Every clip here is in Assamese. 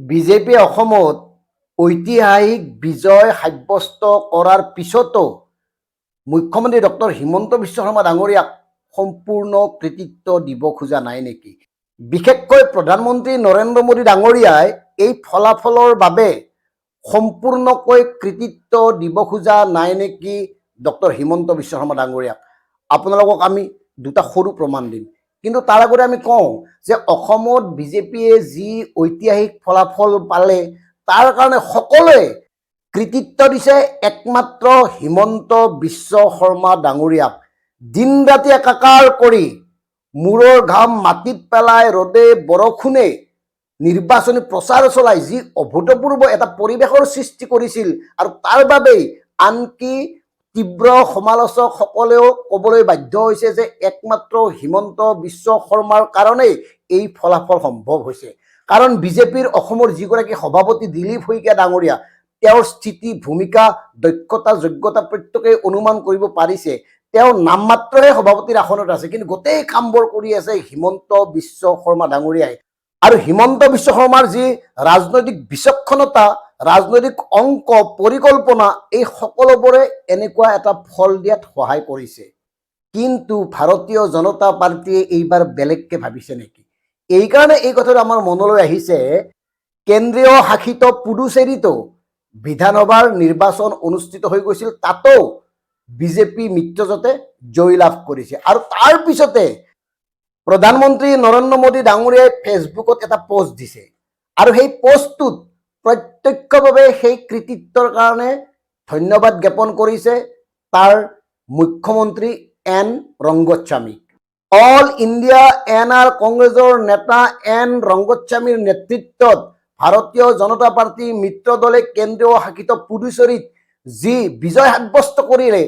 বিজেপিয়ে অসমত ঐতিহাসিক বিজয় সাব্যস্ত কৰাৰ পিছতো মুখ্যমন্ত্ৰী ডক্টৰ হিমন্ত বিশ্ব শৰ্মা ডাঙৰীয়াক সম্পূৰ্ণ কৃতিত্ব দিব খোজা নাই নেকি? বিশেষকৈ প্ৰধানমন্ত্ৰী নৰেন্দ্ৰ মোদী ডাঙৰীয়াই এই ফলাফলৰ বাবে সম্পূৰ্ণকৈ কৃতিত্ব দিব খোজা নাই নেকি ডক্টৰ হিমন্ত বিশ্ব শৰ্মা ডাঙৰীয়াক? আপোনালোকক আমি দুটা সৰু প্ৰমাণ দিম, কিন্তু তাৰ আগতে আমি কওঁ যে অসমত বিজেপিয়ে যি ঐতিহাসিক ফলাফল পালে তাৰ কাৰণে সকলোৱে কৃতিত্ব দিছে একমাত্ৰ হিমন্ত বিশ্ব শৰ্মা ডাঙৰীয়াক। দিন ৰাতি একাকাৰ কৰি মূৰৰ ঘাম মাটিত পেলাই ৰ'দে বৰষুণে নিৰ্বাচনী প্ৰচাৰ চলাই যি অভূতপূৰ্ব এটা পৰিৱেশৰ সৃষ্টি কৰিছিল, আৰু তাৰ বাবেই আনকি তীব্ৰ সমালোচকসকলেও ক'বলৈ বাধ্য হৈছে যে একমাত্ৰ হিমন্ত বিশ্ব শৰ্মাৰ কাৰণেই এই ফলাফল সম্ভৱ হৈছে। কাৰণ বিজেপিৰ অসমৰ যিগৰাকী সভাপতি দিলীপ শইকীয়া ডাঙৰীয়া, তেওঁৰ স্থিতি, ভূমিকা, দক্ষতা, যোগ্যতা প্ৰত্যেকেই অনুমান কৰিব পাৰিছে। তেওঁ নামমাত্ৰহে সভাপতিৰ আসনত আছে, কিন্তু গোটেই কামবোৰ কৰি আছে হিমন্ত বিশ্ব শৰ্মা ডাঙৰীয়াই। আৰু হিমন্ত বিশ্ব শৰ্মাৰ যি ৰাজনৈতিক বিচক্ষণতা, ৰাজনৈতিক অংক, পৰিকল্পনা, এই সকলোবোৰে এনেকুৱা এটা ফল দিয়াত সহায় কৰিছে। কিন্তু ভাৰতীয় জনতা পাৰ্টীয়ে এইবাৰ বেলেগকে ভাবিছে নেকি? এইকাৰণে এই কথাটো আমাৰ মনলৈ আহিছে, কেন্দ্ৰীয় শাসিত পুডুচেৰীতো বিধানসভাৰ নিৰ্বাচন অনুষ্ঠিত হৈ গৈছিল, তাতো বিজেপি মিত্ৰজোঁটে জয় লাভ কৰিছে। আৰু তাৰ পিছতে প্ৰধানমন্ত্ৰী নৰেন্দ্ৰ মোদী ডাঙৰীয়াই ফেচবুকত এটা পোষ্ট দিছে, আৰু সেই পোষ্টটোত প্ৰত্যক্ষভাৱে সেই কৃতিত্বৰ কাৰণে ধন্যবাদ জ্ঞাপন কৰিছে তাৰ মুখ্যমন্ত্ৰী এন ৰংগস্বামীক। All India N R. কংগ্ৰেছৰ নেতা এন ৰংগস্বামীৰ নেতৃত্বত ভাৰতীয় জনতা পাৰ্টী মিত্ৰ দলে কেন্দ্ৰীয় শাসিত পুডুচেৰীত যি বিজয় সাব্যস্ত কৰিলে,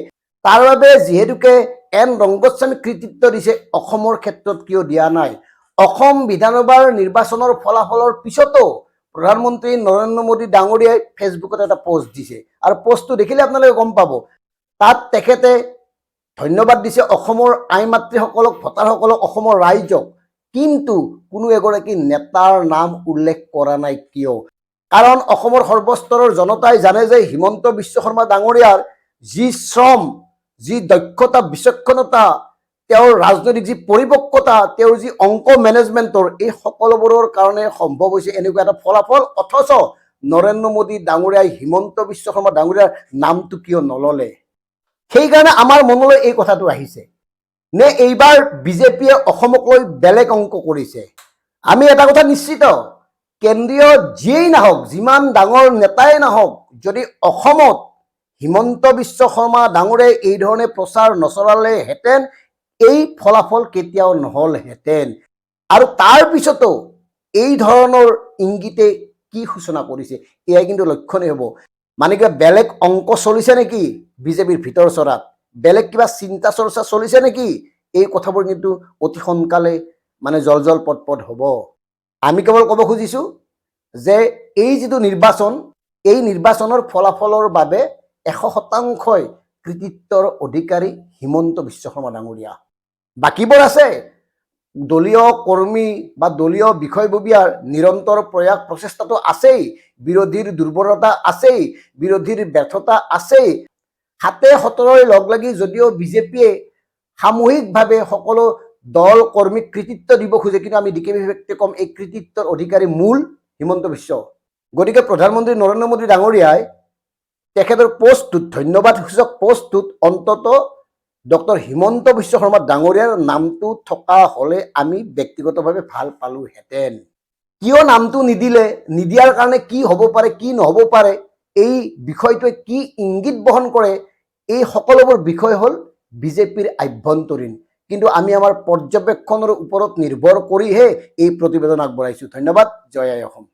তাৰ বাবে যিহেতুকে এন ৰংগস্বামীক কৃতিত্ব দিছে, অসমৰ ক্ষেত্ৰত কিয় দিয়া নাই? অসম বিধানসভাৰ নিৰ্বাচনৰ ফলাফলৰ পিছতো প্ৰধানমন্ত্ৰী নৰেন্দ্ৰ মোদী ডাঙৰীয়াই ফেচবুকত এটা পোষ্ট দিছে, আৰু পোষ্টটো দেখিলে আপোনালোকে গম পাব। তাত তেখেতে ধন্যবাদ দিছে অসমৰ আই মাতৃসকলক, ভোটাৰসকলক, অসমৰ ৰাইজক, কিন্তু কোনো এগৰাকী নেতাৰ নাম উল্লেখ কৰা নাই। কিয়? কাৰণ অসমৰ সৰ্বস্তৰৰ জনতাই জানে যে হিমন্ত বিশ্ব শৰ্মা ডাঙৰীয়াৰ যি শ্ৰম, যি দক্ষতা, বিচক্ষণতা, তেওঁৰ ৰাজনৈতিক যি পৰিপক্কতা, তেওঁৰ যি অংক মেনেজমেণ্টৰ, এই সকলোবোৰৰ কাৰণে সম্ভৱ হৈছে এনেকুৱা এটা ফলাফল। অথচ নৰেন্দ্ৰ মোদী ডাঙৰীয়াই হিমন্ত বিশ্ব শৰ্মা ডাঙৰীয়াৰ নামটো কিয় নললে? সেইকাৰণে আমাৰ মনলৈ এই কথাটো আহিছে, নে এইবাৰ বিজেপিয়ে অসমক লৈ বেলেগ অংক কৰিছে? আমি এটা কথা নিশ্চিত, কেন্দ্ৰীয় যিয়েই নাহক, যিমান ডাঙৰ নেতাই নাহক, যদি অসমত হিমন্ত বিশ্ব শৰ্মা ডাঙৰীয়াই এই ধৰণে প্ৰচাৰ নচলালেহেঁতেন, এই ফলাফল কেতিয়াও নহলহেঁতেন। আৰু তাৰ পিছতো এই ধৰণৰ ইংগিতে কি সূচনা কৰিছে, এয়াই কিন্তু লক্ষণীয় হ'ব। মানে কিবা বেলেগ অংক চলিছে নেকি বিজেপিৰ ভিতৰ চৰাত? বেলেগ কিবা চিন্তা চৰ্চা চলিছে নেকি? এই কথাবোৰ কিন্তু অতি সোনকালে জল পট হ'ব। আমি কেৱল ক'ব খুজিছোঁ যে এই যিটো নিৰ্বাচন, এই নিৰ্বাচনৰ ফলাফলৰ বাবে 100% কৃতিত্বৰ অধিকাৰী হিমন্ত বিশ্ব শৰ্মা ডাঙৰীয়া। বাকীবোৰ আছে দলীয় কৰ্মী বা দলীয় বিষয়ববীয়াৰ নিৰন্তৰ প্ৰয়াস প্ৰচেষ্টাটো আছেই, বিৰোধীৰ দুৰ্বলতা আছেই, বিৰোধীৰ ব্যৰ্থতা আছেই। হাতে হতৰাই লগ লাগি যদিও বিজেপিয়ে সামূহিকভাৱে সকলো দল কৰ্মীক কৃতিত্ব দিব খোজে, কিন্তু আমি ডিকেবি ব্যক্তি কম, এই কৃতিত্বৰ অধিকাৰী মূল হিমন্ত বিশ্ব। গতিকে প্ৰধানমন্ত্ৰী নৰেন্দ্ৰ মোদী ডাঙৰীয়াই তেখেতৰ পোষ্টটোত, ধন্যবাদ সূচক পোষ্টটোত অন্তত ডক্টৰ হিমন্ত বিশ্ব শৰ্মা ডাঙৰীয়াৰ নামটো থকা হ'লে আমি ব্যক্তিগতভাৱে ভাল পালোহেঁতেন। কিয় নামটো নিদিলে? নিদিয়াৰ কাৰণে কি হ'ব পাৰে, কি নহ'ব পাৰে, এই বিষয়টোৱে কি ইংগিত বহন কৰে, এই সকলোবোৰ বিষয় হ'ল বিজেপিৰ আভ্যন্তৰীণ। কিন্তু আমি আমাৰ পৰ্যবেক্ষণৰ ওপৰত নিৰ্ভৰ কৰিহে এই প্ৰতিবেদন আগবঢ়াইছোঁ। ধন্যবাদ। জয় আই অসম।